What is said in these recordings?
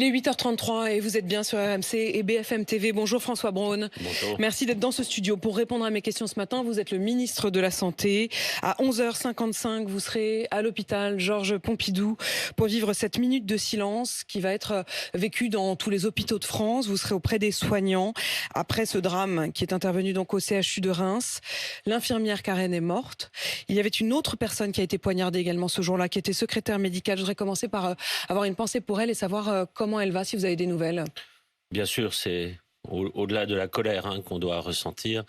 Il est 8h33 et vous êtes bien sur RMC et BFM TV. Bonjour François Braun. Bonjour. Merci d'être dans ce studio pour répondre à mes questions ce matin. Vous êtes le ministre de la Santé. À 11h55, vous serez à l'hôpital Georges Pompidou pour vivre cette minute de silence qui va être vécue dans tous les hôpitaux de France. Vous serez auprès des soignants après ce drame qui est intervenu donc au CHU de Reims. L'infirmière Karen est morte. Il y avait une autre personne qui a été poignardée également ce jour-là, qui était secrétaire médicale. Je voudrais commencer par avoir une pensée pour elle et savoir comment elle va, si vous avez des nouvelles. Bien sûr, c'est au-delà de la colère qu'on doit ressentir.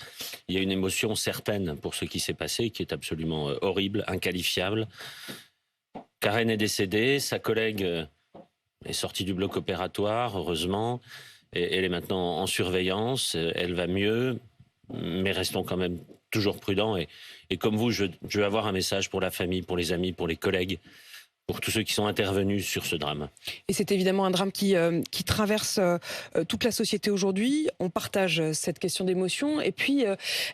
Il y a une émotion certaine pour ce qui s'est passé, qui est absolument horrible, inqualifiable. Karen est décédée, sa collègue est sortie du bloc opératoire, heureusement. Et elle est maintenant en surveillance, elle va mieux, mais restons quand même toujours prudents. Et comme vous, je veux avoir un message pour la famille, pour les amis, pour les collègues, pour tous ceux qui sont intervenus sur ce drame. Et c'est évidemment un drame qui traverse toute la société aujourd'hui. On partage cette question d'émotion et puis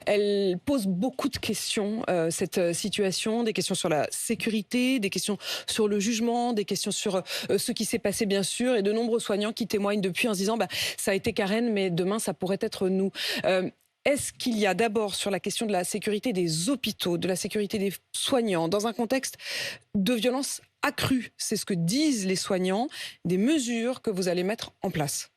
elle pose beaucoup de questions, cette situation, des questions sur la sécurité, des questions sur le jugement, des questions sur ce qui s'est passé bien sûr, et de nombreux soignants qui témoignent depuis en se disant ça a été Karen, mais demain ça pourrait être nous. Est-ce qu'il y a d'abord sur la question de la sécurité des hôpitaux, de la sécurité des soignants, dans un contexte de violence accrue, c'est ce que disent les soignants, des mesures que vous allez mettre en place?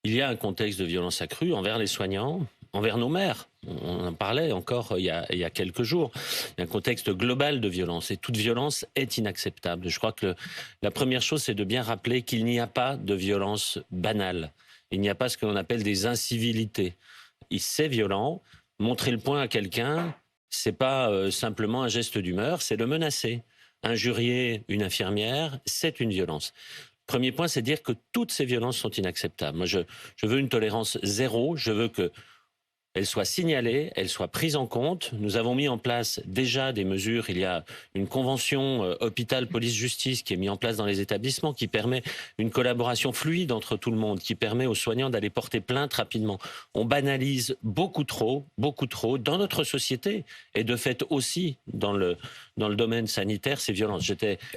Il y a un contexte de violence accrue envers les soignants, envers nos maires. On en parlait encore il y a quelques jours. Il y a un contexte global de violence et toute violence est inacceptable. Je crois que la première chose, c'est de bien rappeler qu'il n'y a pas de violence banale. Il n'y a pas ce que l'on appelle des incivilités. C'est violent. Montrer le poing à quelqu'un, c'est pas simplement un geste d'humeur, c'est le menacer. Injurier une infirmière, c'est une violence. Premier point, c'est dire que toutes ces violences sont inacceptables. Moi, je veux une tolérance zéro. Je veux qu'elles soient signalées, elles soient prises en compte. Nous avons mis en place déjà des mesures. Il y a une convention hôpital, police, justice qui est mise en place dans les établissements, qui permet une collaboration fluide entre tout le monde, qui permet aux soignants d'aller porter plainte rapidement. On banalise beaucoup trop dans notre société et de fait aussi dans le domaine sanitaire ces violences.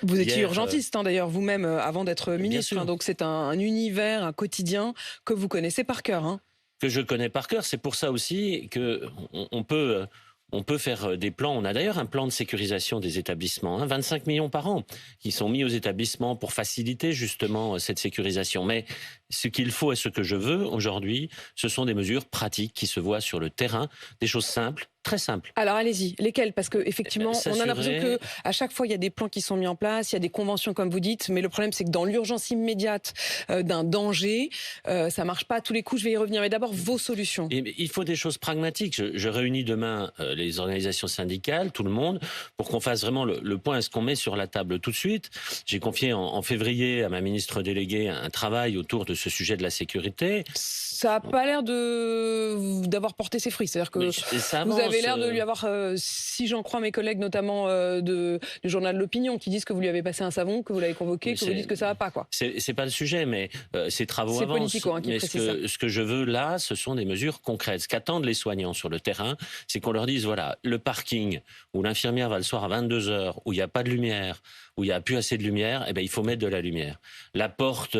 Vous étiez urgentiste d'ailleurs vous-même avant d'être ministre, donc c'est un univers, un quotidien que vous connaissez par cœur. Que je connais par cœur. C'est pour ça aussi qu'on peut faire des plans. On a d'ailleurs un plan de sécurisation des établissements, 25 millions par an, qui sont mis aux établissements pour faciliter justement cette sécurisation. Mais ce qu'il faut et ce que je veux aujourd'hui, ce sont des mesures pratiques qui se voient sur le terrain, des choses simples, très simples. Alors allez-y, lesquelles? Parce qu'effectivement, on a l'impression qu'à chaque fois, il y a des plans qui sont mis en place, il y a des conventions comme vous dites, mais le problème c'est que dans l'urgence immédiate d'un danger, ça ne marche pas à tous les coups, je vais y revenir. Mais d'abord, vos solutions. Et il faut des choses pragmatiques. Je réunis demain les organisations syndicales, tout le monde, pour qu'on fasse vraiment le point. Est-ce qu'on met sur la table tout de suite? J'ai confié en février à ma ministre déléguée un travail autour de ce sujet de la sécurité. Ça n'a pas l'air d'avoir porté ses fruits. C'est-à-dire que vous avez l'air de lui avoir, si j'en crois mes collègues, notamment du journal L'Opinion, qui disent que vous lui avez passé un savon, que vous l'avez convoqué, que vous dites que ça ne va pas, quoi. C'est pas le sujet, mais ces travaux avancent. C'est Politico qui précise ça. Ce que je veux là, ce sont des mesures concrètes. Ce qu'attendent les soignants sur le terrain, c'est qu'on leur dise, voilà, le parking où l'infirmière va le soir à 22h, où il n'y a pas de lumière, où il n'y a plus assez de lumière, eh ben, il faut mettre de la lumière. La porte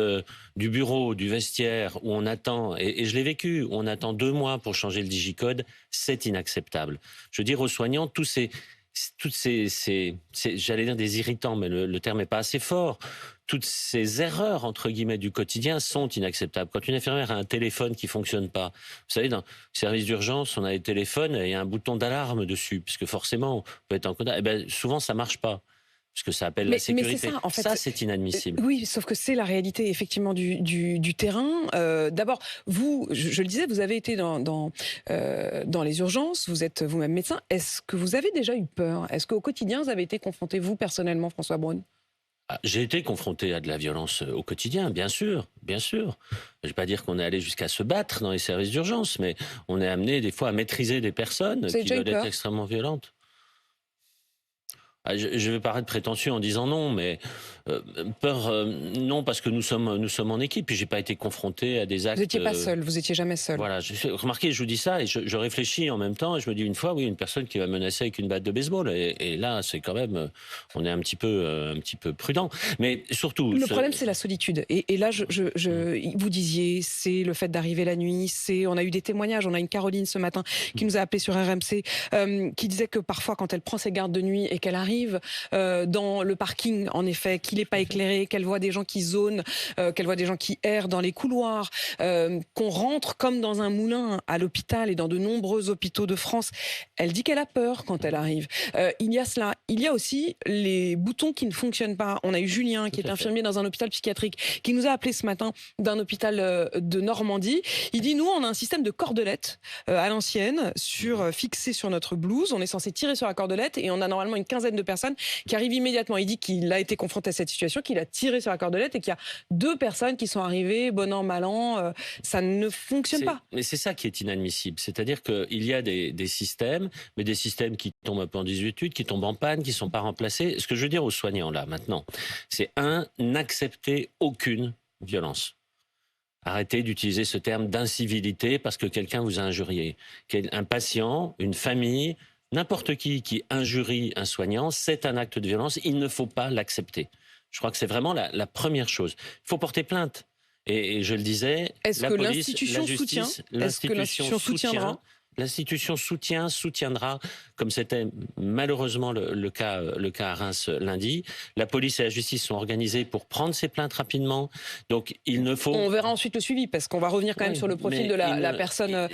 du bureau, du vestiaire, où on attend, et je l'ai vécu, où on attend 2 mois pour changer le digicode, c'est inacceptable. Je veux dire aux soignants, toutes ces j'allais dire des irritants, mais le terme n'est pas assez fort. Toutes ces erreurs, entre guillemets, du quotidien sont inacceptables. Quand une infirmière a un téléphone qui ne fonctionne pas, vous savez, dans le service d'urgence, on a des téléphones et il y a un bouton d'alarme dessus, puisque forcément, on peut être en contact. Eh ben, souvent, ça ne marge pas. Parce que ça appelle la sécurité. Mais c'est ça, en fait, ça, c'est inadmissible. Oui, sauf que c'est la réalité, effectivement, du terrain. D'abord, vous, je le disais, vous avez été dans les urgences, vous êtes vous-même médecin. Est-ce que vous avez déjà eu peur? Est-ce qu'au quotidien, vous avez été confronté, vous, personnellement, François Braun? J'ai été confronté à de la violence au quotidien, bien sûr, bien sûr. Je ne vais pas dire qu'on est allé jusqu'à se battre dans les services d'urgence, mais on est amené des fois à maîtriser des personnes qui veulent être extrêmement violentes. Je vais paraître prétentieux en disant non, mais Euh, Peur, non, parce que nous sommes en équipe. Puis j'ai pas été confronté à des actes. Vous n'étiez pas seul, vous étiez jamais seul. Voilà, remarquez, je vous dis ça et je réfléchis en même temps et je me dis une fois, oui, une personne qui va menacer avec une batte de baseball. Et là, c'est quand même, on est un petit peu prudent. Mais surtout, le problème, c'est la solitude. Et là, vous disiez, c'est le fait d'arriver la nuit. On a eu des témoignages. On a une Caroline ce matin qui nous a appelé sur RMC, qui disait que parfois, quand elle prend ses gardes de nuit et qu'elle arrive dans le parking, en effet, qu'il n'est pas éclairé, qu'elle voit des gens qui zonent, qu'elle voit des gens qui errent dans les couloirs, qu'on rentre comme dans un moulin à l'hôpital et dans de nombreux hôpitaux de France. Elle dit qu'elle a peur quand elle arrive. Il y a cela. Il y a aussi les boutons qui ne fonctionnent pas. On a eu Julien, qui est infirmier dans un hôpital psychiatrique, qui nous a appelé ce matin d'un hôpital de Normandie. Il dit, nous, on a un système de cordelette à l'ancienne, fixé sur notre blouse. On est censé tirer sur la cordelette et on a normalement une quinzaine de personnes qui arrivent immédiatement. Il dit qu'il a été confronté à cette situation, qu'il a tiré sur la cordelette et qu'il y a 2 personnes qui sont arrivées, bon an, mal an. Ça ne fonctionne pas. Mais c'est ça qui est inadmissible. C'est-à-dire qu'il y a des systèmes, mais des systèmes qui tombent un peu en 18-8, qui tombent en panne, qui ne sont pas remplacés. Ce que je veux dire aux soignants, là, maintenant, c'est n'accepter aucune violence. Arrêtez d'utiliser ce terme d'incivilité parce que quelqu'un vous a injurié. Un patient, une famille, n'importe qui injurie un soignant, c'est un acte de violence. Il ne faut pas l'accepter. Je crois que c'est vraiment la première chose. Il faut porter plainte. Et je le disais, la police, la justice, l'institution soutiendra. L'institution soutiendra, comme c'était malheureusement le cas à Reims lundi. La police et la justice sont organisées pour prendre ces plaintes rapidement. Donc il ne faut... On verra ensuite le suivi, parce qu'on va revenir quand même sur le profil de la personne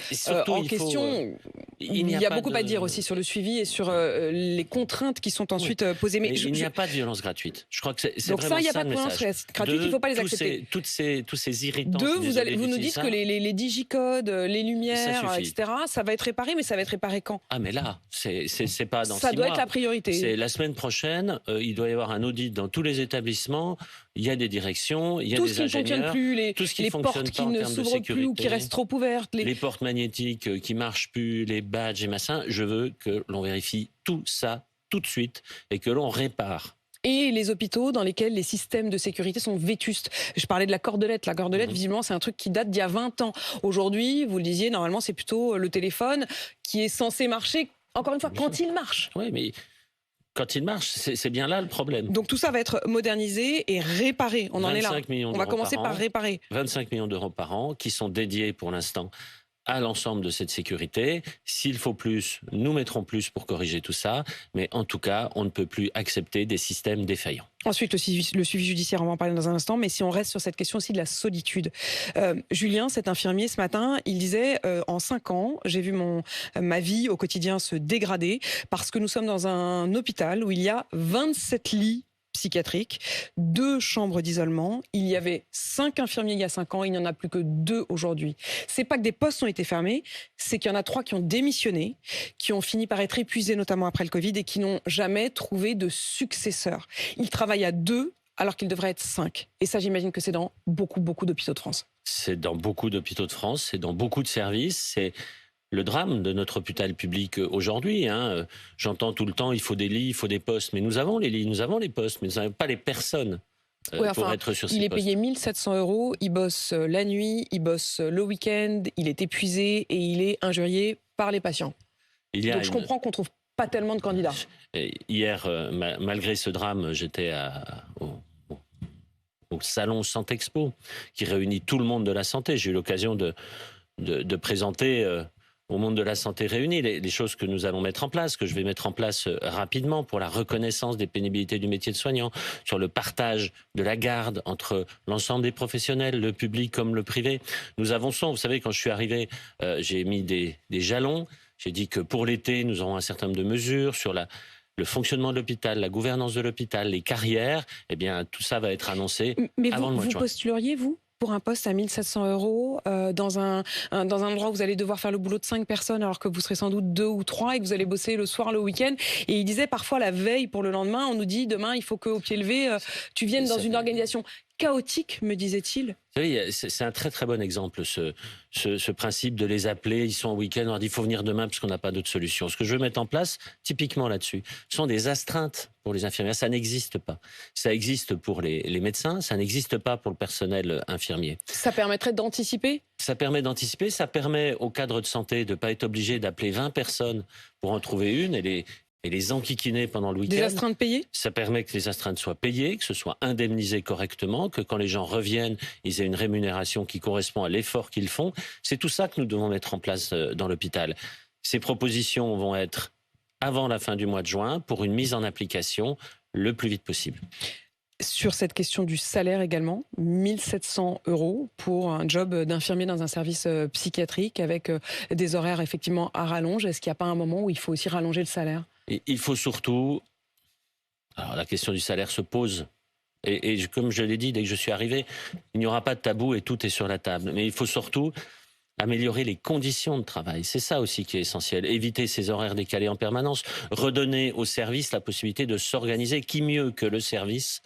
en question. Il y a beaucoup à dire aussi sur le suivi et sur les contraintes qui sont ensuite posées. Mais il n'y a pas de violence gratuite. Je crois que c'est donc vraiment ça, il n'y a pas de de violence gratuite, il ne faut pas les accepter. Tous ces irritants... Vous nous dites que les digicodes, les lumières, etc., ça va être réparé, mais ça va être réparé quand? Ah mais là, c'est pas dans 6 mois. Ça doit être la priorité. C'est la semaine prochaine, il doit y avoir un audit dans tous les établissements, il y a des directions, il y a des ingénieurs. Tout ce qui ne fonctionne plus, les portes qui ne s'ouvrent plus ou qui restent trop ouvertes. Les portes magnétiques qui ne marchent plus, les badges et machin. Je veux que l'on vérifie tout ça tout de suite et que l'on répare. Et les hôpitaux dans lesquels les systèmes de sécurité sont vétustes. Je parlais de la cordelette. La cordelette, visiblement, c'est un truc qui date d'il y a 20 ans. Aujourd'hui, vous le disiez, normalement, c'est plutôt le téléphone qui est censé marcher, encore une fois, quand il marche. Oui, mais quand il marche, c'est bien là le problème. Donc tout ça va être modernisé et réparé. On en est là. On va commencer par réparer. 25 millions d'euros par an qui sont dédiés pour l'instant à l'ensemble de cette sécurité. S'il faut plus, nous mettrons plus pour corriger tout ça. Mais en tout cas, on ne peut plus accepter des systèmes défaillants. Ensuite, le suivi judiciaire, on va en parler dans un instant. Mais si on reste sur cette question aussi de la solitude. Julien, cet infirmier, ce matin, il disait en 5 ans, j'ai vu ma vie au quotidien se dégrader parce que nous sommes dans un hôpital où il y a 27 lits psychiatrique, 2 chambres d'isolement. Il y avait 5 infirmiers il y a 5 ans, il n'y en a plus que 2 aujourd'hui. C'est pas que des postes ont été fermés, c'est qu'il y en a 3 qui ont démissionné, qui ont fini par être épuisés, notamment après le Covid, et qui n'ont jamais trouvé de successeur. Ils travaillent à 2 alors qu'ils devraient être 5. Et ça, j'imagine que c'est dans beaucoup d'hôpitaux de France. C'est dans beaucoup d'hôpitaux de France, c'est dans beaucoup de services, c'est le drame de notre hôpital public aujourd'hui. J'entends tout le temps, il faut des lits, il faut des postes. Mais nous avons les lits, nous avons les postes, mais nous n'avons pas les personnes pour être sur ces postes. Il est payé 1 700 €, il bosse la nuit, il bosse le week-end, il est épuisé et il est injurié par les patients. Donc je comprends qu'on ne trouve pas tellement de candidats. Hier, malgré ce drame, j'étais au salon Santexpo, qui réunit tout le monde de la santé. J'ai eu l'occasion de présenter... au monde de la santé réunie, les choses que nous allons mettre en place, que je vais mettre en place rapidement pour la reconnaissance des pénibilités du métier de soignant, sur le partage de la garde entre l'ensemble des professionnels, le public comme le privé. Nous avançons. Vous savez, quand je suis arrivé, j'ai mis des jalons. J'ai dit que pour l'été, nous aurons un certain nombre de mesures sur le fonctionnement de l'hôpital, la gouvernance de l'hôpital, les carrières. Eh bien, tout ça va être annoncé avant le mois de juin. Vous postuleriez, vous, pour un poste à 1 700 € dans un endroit où vous allez devoir faire le boulot de 5 personnes alors que vous serez sans doute 2 ou 3 et que vous allez bosser le soir, le week-end. Et il disait parfois la veille pour le lendemain, on nous dit demain il faut qu'au pied levé tu viennes dans une organisation chaotique, me disait-il. Vous savez, c'est un très très bon exemple, ce principe de les appeler, ils sont en week-end, on leur dit il faut venir demain parce qu'on n'a pas d'autre solution. Ce que je veux mettre en place, typiquement là-dessus, ce sont des astreintes pour les infirmières. Ça n'existe pas. Ça existe pour les médecins, ça n'existe pas pour le personnel infirmier. Ça permettrait d'anticiper? Ça permet d'anticiper, ça permet aux cadres de santé de ne pas être obligés d'appeler 20 personnes pour en trouver une et les enquiquiner pendant le week-end. Des astreintes payées? Ça permet que les astreintes soient payées, que ce soit indemnisé correctement, que quand les gens reviennent, ils aient une rémunération qui correspond à l'effort qu'ils font. C'est tout ça que nous devons mettre en place dans l'hôpital. Ces propositions vont être avant la fin du mois de juin pour une mise en application le plus vite possible. Sur cette question du salaire également, 1 700 € pour un job d'infirmier dans un service psychiatrique avec des horaires effectivement à rallonge. Est-ce qu'il n'y a pas un moment où il faut aussi rallonger le salaire? Et il faut surtout... Alors la question du salaire se pose. Et comme je l'ai dit, dès que je suis arrivé, il n'y aura pas de tabou et tout est sur la table. Mais il faut surtout améliorer les conditions de travail. C'est ça aussi qui est essentiel. Éviter ces horaires décalés en permanence. Redonner au service la possibilité de s'organiser. Qui mieux que le service?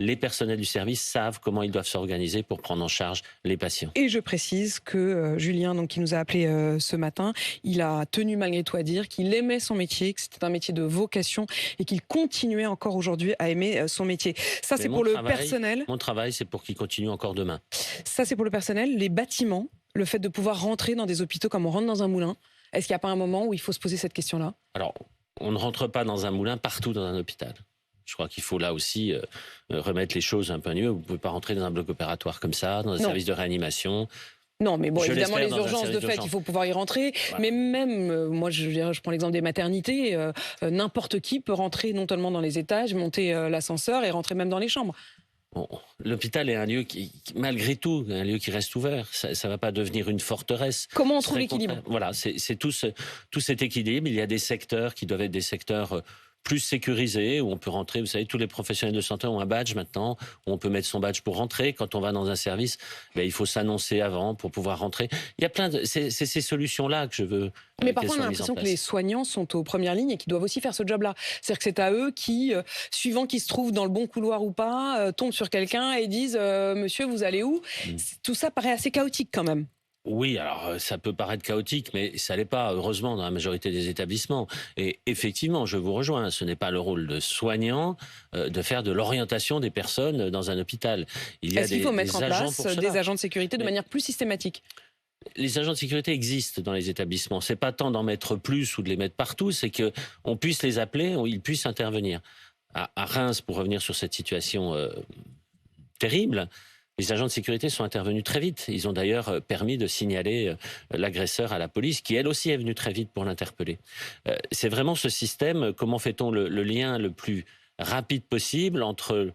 Les personnels du service savent comment ils doivent s'organiser pour prendre en charge les patients. Et je précise que Julien, donc, qui nous a appelé ce matin, il a tenu malgré tout à dire qu'il aimait son métier, que c'était un métier de vocation et qu'il continuait encore aujourd'hui à aimer son métier. Ça, c'est pour le personnel. Mon travail, c'est pour qu'il continue encore demain. Ça, c'est pour le personnel. Les bâtiments, le fait de pouvoir rentrer dans des hôpitaux comme on rentre dans un moulin, est-ce qu'il n'y a pas un moment où il faut se poser cette question-là? Alors, on ne rentre pas dans un moulin partout dans un hôpital. Je crois qu'il faut là aussi remettre les choses un peu à niveau. Vous ne pouvez pas rentrer dans un bloc opératoire comme ça, dans un service de réanimation. Non, mais bon, évidemment, les urgences, de fait, il faut pouvoir y rentrer. Voilà. Mais même, moi, je prends l'exemple des maternités, n'importe qui peut rentrer non seulement dans les étages, monter l'ascenseur et rentrer même dans les chambres. Bon, l'hôpital est un lieu qui, malgré tout, un lieu qui reste ouvert. Ça ne va pas devenir une forteresse. Comment on trouve l'équilibre? Voilà, c'est tout cet équilibre. Il y a des secteurs qui doivent être des secteurs plus sécurisés, où on peut rentrer. Vous savez, tous les professionnels de santé ont un badge maintenant, où on peut mettre son badge pour rentrer. Quand on va dans un service, il faut s'annoncer avant pour pouvoir rentrer. Il y a plein de... C'est ces solutions-là que je veux... Mais parfois, on a l'impression que les soignants sont aux premières lignes et qu'ils doivent aussi faire ce job-là. C'est-à-dire que c'est à eux qui, suivant qu'ils se trouvent dans le bon couloir ou pas, tombent sur quelqu'un et disent « Monsieur, vous allez où ?» Tout ça paraît assez chaotique quand même. Oui, alors ça peut paraître chaotique, mais ça l'est pas, heureusement, dans la majorité des établissements. Et effectivement, je vous rejoins, ce n'est pas le rôle de soignant de faire de l'orientation des personnes dans un hôpital. Est-ce qu'il faut mettre en place des agents de sécurité de manière plus systématique? Les agents de sécurité existent dans les établissements. C'est pas tant d'en mettre plus ou de les mettre partout, c'est qu'on puisse les appeler, ils puissent intervenir. À Reims, pour revenir sur cette situation terrible, les agents de sécurité sont intervenus très vite. Ils ont d'ailleurs permis de signaler l'agresseur à la police, qui elle aussi est venue très vite pour l'interpeller. C'est vraiment ce système, comment fait-on le lien le plus rapide possible entre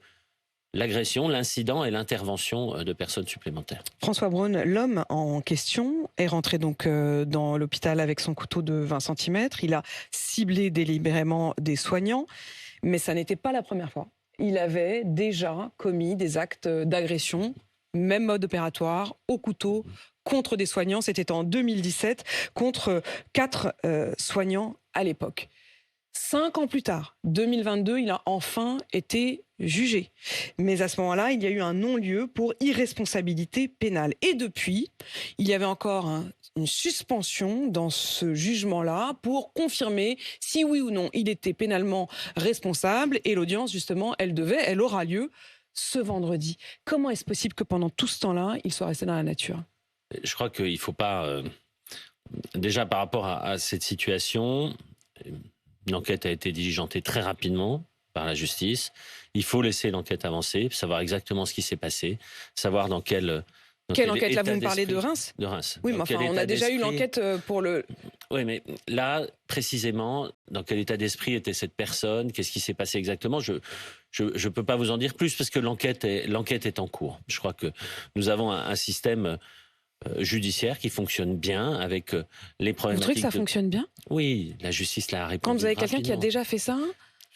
l'agression, l'incident et l'intervention de personnes supplémentaires. François Braun, l'homme en question est rentré donc dans l'hôpital avec son couteau de 20 cm. Il a ciblé délibérément des soignants, mais ça n'était pas la première fois. Il avait déjà commis des actes d'agression, même mode opératoire, au couteau, contre des soignants. C'était en 2017, contre 4 soignants à l'époque. 5 ans plus tard, 2022, il a enfin été jugé. Mais à ce moment-là, il y a eu un non-lieu pour irresponsabilité pénale. Et depuis, il y avait encore une suspension dans ce jugement-là pour confirmer si oui ou non il était pénalement responsable. Et l'audience, justement, elle aura lieu ce vendredi. Comment est-ce possible que pendant tout ce temps-là, il soit resté dans la nature? Je crois qu'il ne faut pas... déjà, par rapport à cette situation... Une enquête a été diligentée très rapidement par la justice. Il faut laisser l'enquête avancer, savoir exactement ce qui s'est passé, savoir dans quelle enquête? Là, vous me parlez de Reims? De Reims. Oui, mais enfin, on a déjà eu l'enquête pour le... Oui, mais là, précisément, dans quel état d'esprit était cette personne? Qu'est-ce qui s'est passé exactement? Je ne peux pas vous en dire plus parce que l'enquête est en cours. Je crois que nous avons un système... judiciaire qui fonctionne bien avec les problématiques. Vous trouvez que ça fonctionne bien? Oui, la justice l'a répondu. Quand vous avez quelqu'un qui a déjà fait ça?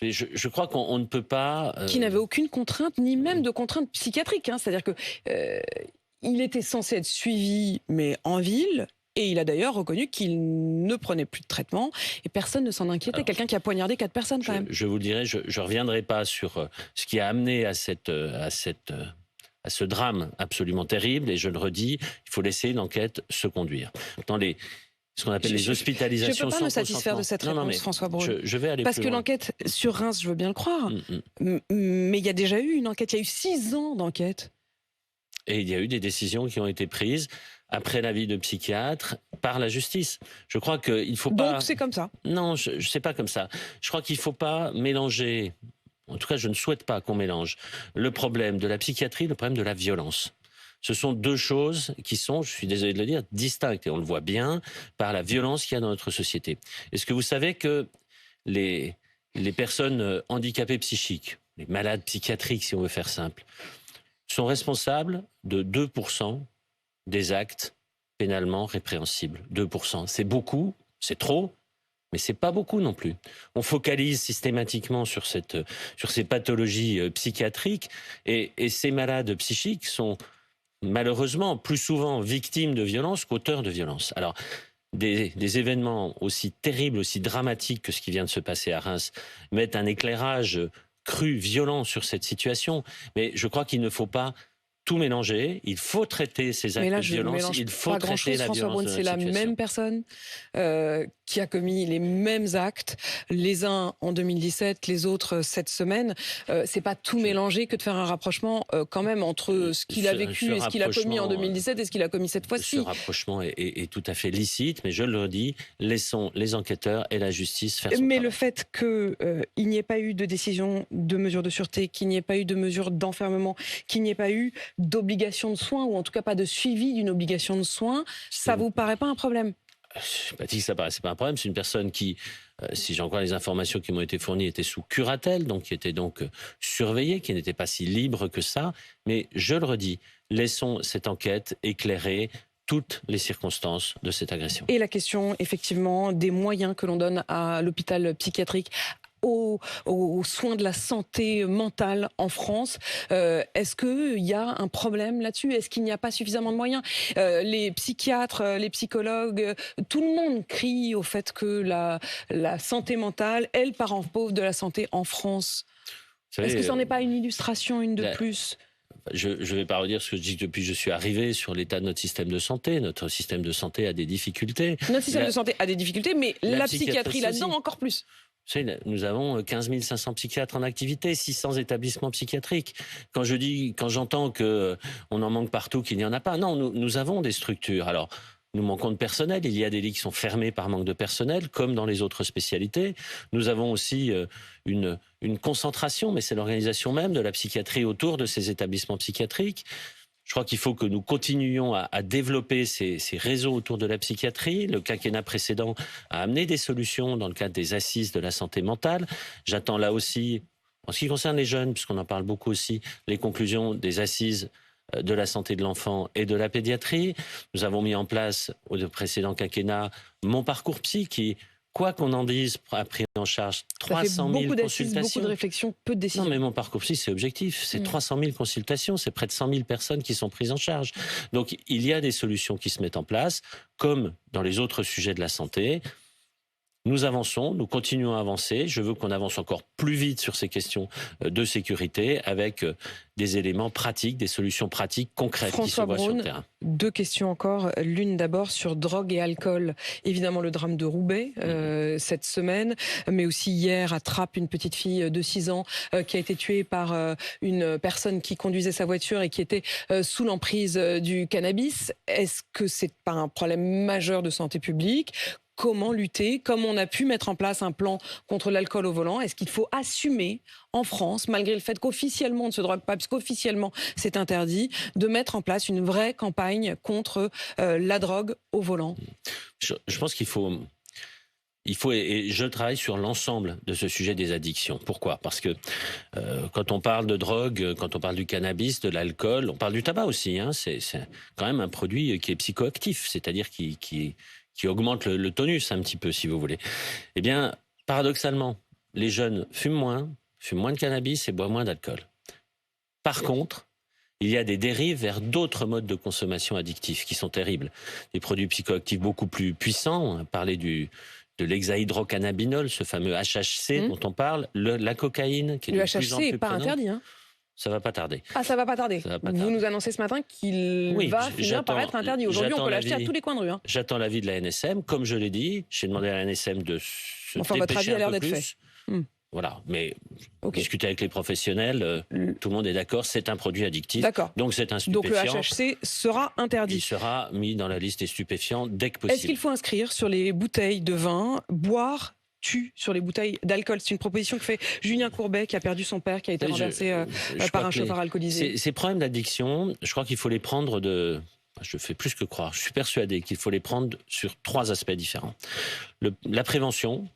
Je crois qu'on ne peut pas... Qui n'avait aucune contrainte, ni même de contrainte psychiatrique. C'est-à-dire que il était censé être suivi, mais en ville. Et il a d'ailleurs reconnu qu'il ne prenait plus de traitement et personne ne s'en inquiétait. Quelqu'un qui a poignardé 4 personnes quand même. Je vous le dirai, je ne reviendrai pas sur ce qui a amené à cette à ce drame absolument terrible. Et je le redis, il faut laisser l'enquête se conduire. Dans ce qu'on appelle les hospitalisations. Je ne peux pas me satisfaire de cette réponse, François Braun. Je vais aller Parce plus que loin. l'enquête sur Reims, je veux bien le croire, mais il y a déjà eu une enquête, il y a eu 6 ans d'enquête. Et il y a eu des décisions qui ont été prises après l'avis de psychiatre par la justice. Je crois qu'il ne faut pas... Donc c'est comme ça? Non, je ne sais pas comme ça. Je crois qu'il ne faut pas mélanger, en tout cas je ne souhaite pas qu'on mélange le problème de la psychiatrie et le problème de la violence. Ce sont deux choses qui sont, je suis désolé de le dire, distinctes. Et on le voit bien par la violence qu'il y a dans notre société. Est-ce que vous savez que les personnes handicapées psychiques, les malades psychiatriques, si on veut faire simple, sont responsables de 2% des actes pénalement répréhensibles. 2%. C'est beaucoup, c'est trop, mais c'est pas beaucoup non plus. On focalise systématiquement sur ces pathologies psychiatriques et ces malades psychiques sont malheureusement plus souvent victimes de violences qu'auteurs de violences. Alors, des événements aussi terribles, aussi dramatiques que ce qui vient de se passer à Reims mettent un éclairage cru, violent sur cette situation. Mais je crois qu'il ne faut pas tout mélanger. Il faut traiter ces actes de violence. Il faut traiter la violence de notre C'est la situation. même personne qui a commis les mêmes actes, les uns en 2017, les autres cette semaine. C'est pas tout mélanger que de faire un rapprochement quand même entre ce qu'il a vécu et ce qu'il a commis en 2017 et ce qu'il a commis cette fois-ci. Ce rapprochement est tout à fait licite, mais je le redis, laissons les enquêteurs et la justice faire son Mais travail. le fait qu'il n'y ait pas eu de décision de mesure de sûreté, qu'il n'y ait pas eu de mesure d'enfermement, qu'il n'y ait pas eu d'obligation de soins, ou en tout cas pas de suivi d'une obligation de soins, ça vous paraît pas un problème? Je n'ai pas dit que ça paraissait pas un problème. C'est une personne qui, si j'en crois les informations qui m'ont été fournies, était sous curatelle, donc qui était donc surveillée, qui n'était pas si libre que ça. Mais je le redis, laissons cette enquête éclairer toutes les circonstances de cette agression. Et la question, effectivement, des moyens que l'on donne à l'hôpital psychiatrique, aux soins de la santé mentale en France. Est-ce qu'il y a un problème là-dessus? Est-ce qu'il n'y a pas suffisamment de moyens? Les psychiatres, les psychologues, tout le monde crie au fait que la santé mentale est le parent pauvre de la santé en France. Est-ce que ça n'est pas une illustration, une de plus? Je ne vais pas redire ce que je dis depuis que je suis arrivé sur l'état de notre système de santé. Notre système de santé a des difficultés. Notre système de santé a des difficultés, mais la psychiatrie là-dedans encore plus. Nous avons 15 500 psychiatres en activité, 600 établissements psychiatriques. Quand j'entends qu'on en manque partout, qu'il n'y en a pas, non, nous avons des structures. Alors, nous manquons de personnel. Il y a des lits qui sont fermés par manque de personnel, comme dans les autres spécialités. Nous avons aussi une concentration, mais c'est l'organisation même de la psychiatrie autour de ces établissements psychiatriques. Je crois qu'il faut que nous continuions à développer ces réseaux autour de la psychiatrie. Le quinquennat précédent a amené des solutions dans le cadre des assises de la santé mentale. J'attends là aussi, en ce qui concerne les jeunes, puisqu'on en parle beaucoup aussi, les conclusions des assises de la santé de l'enfant et de la pédiatrie. Nous avons mis en place, au précédent quinquennat, Mon Parcours Psy, qui, quoi qu'on en dise, a pris en charge 300 000 consultations. Beaucoup de réflexions, peu de décisions. Non, mais Mon Parcours Psy, c'est objectif. C'est 300 000 consultations, c'est près de 100 000 personnes qui sont prises en charge. Donc, il y a des solutions qui se mettent en place, comme dans les autres sujets de la santé. Nous avançons, nous continuons à avancer. Je veux qu'on avance encore plus vite sur ces questions de sécurité avec des éléments pratiques, des solutions pratiques concrètes qui se voient sur le terrain. 2 questions encore. L'une d'abord sur drogue et alcool. Évidemment, le drame de Roubaix cette semaine, mais aussi hier à Trappes, une petite fille de 6 ans qui a été tuée par une personne qui conduisait sa voiture et qui était sous l'emprise du cannabis. Est-ce que c'est pas un problème majeur de santé publique ? Comment lutter? Comme on a pu mettre en place un plan contre l'alcool au volant, est-ce qu'il faut assumer en France, malgré le fait qu'officiellement on ne se drogue pas, puisqu'officiellement c'est interdit, de mettre en place une vraie campagne contre la drogue au volant? Je pense qu'il faut, et je travaille sur l'ensemble de ce sujet des addictions. Pourquoi? Parce que quand on parle de drogue, quand on parle du cannabis, de l'alcool, on parle du tabac aussi. Hein, c'est quand même un produit qui est psychoactif, c'est-à-dire qui augmente le tonus un petit peu, si vous voulez. Eh bien, paradoxalement, les jeunes fument moins de cannabis et boivent moins d'alcool. Par contre, il y a des dérives vers d'autres modes de consommation addictifs qui sont terribles. Des produits psychoactifs beaucoup plus puissants. On a parlé de l'hexahydrocannabinol, ce fameux HHC dont on parle, la cocaïne, qui est de plus en plus Le HHC n'est pas interdit, hein? ça va pas tarder. Ah, ça va pas tarder. Ça va pas Vous tarder. nous annoncez ce matin qu'il va finir par être interdit. Aujourd'hui, on peut l'acheter à tous les coins de rue. Hein. J'attends l'avis de la NSM. Comme je l'ai dit, j'ai demandé à la NSM de se Enfin, votre avis dépêcher a l'air un peu d'être plus. fait. Voilà, mais Okay. discuter avec les professionnels, tout le monde est d'accord, c'est un produit addictif. D'accord. Donc c'est un Donc le stupéfiant. HHC sera Il interdit. sera mis dans la liste des stupéfiants dès que Est-ce possible. qu'il faut inscrire sur les bouteilles de vin, boire tue sur les bouteilles d'alcool? C'est une proposition que fait Julien Courbet, qui a perdu son père, qui a été renversé par un chauffeur alcoolisé. Ces problèmes d'addiction, je crois qu'il faut les prendre de... Je fais plus que croire. Je suis persuadé qu'il faut les prendre sur 3 aspects différents. La prévention,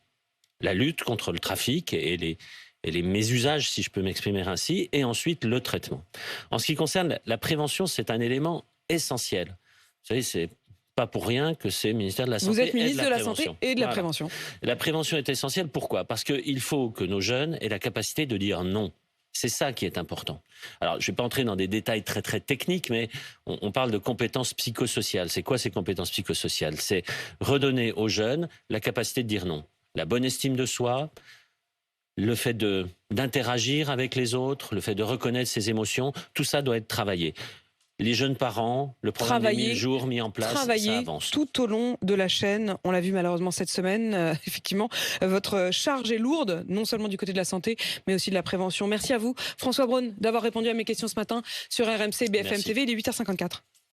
la lutte contre le trafic et les mésusages, si je peux m'exprimer ainsi, et ensuite le traitement. En ce qui concerne la prévention, c'est un élément essentiel. Vous savez, c'est pas pour rien que c'est le ministère de la Santé. Vous êtes ministre et de la Santé et de la Prévention. La prévention est essentielle. Pourquoi? Parce qu'il faut que nos jeunes aient la capacité de dire non. C'est ça qui est important. Alors, je ne vais pas entrer dans des détails très très techniques, mais on parle de compétences psychosociales. C'est quoi ces compétences psychosociales? C'est redonner aux jeunes la capacité de dire non. La bonne estime de soi, le fait d'interagir avec les autres, le fait de reconnaître ses émotions, tout ça doit être travaillé. Les jeunes parents, le programme des 1000 jours mis en place, ça avance. Tout au long de la chaîne. On l'a vu malheureusement cette semaine. Effectivement, votre charge est lourde, non seulement du côté de la santé, mais aussi de la prévention. Merci à vous, François Braun, d'avoir répondu à mes questions ce matin sur RMC BFM TV. Il est 8h54.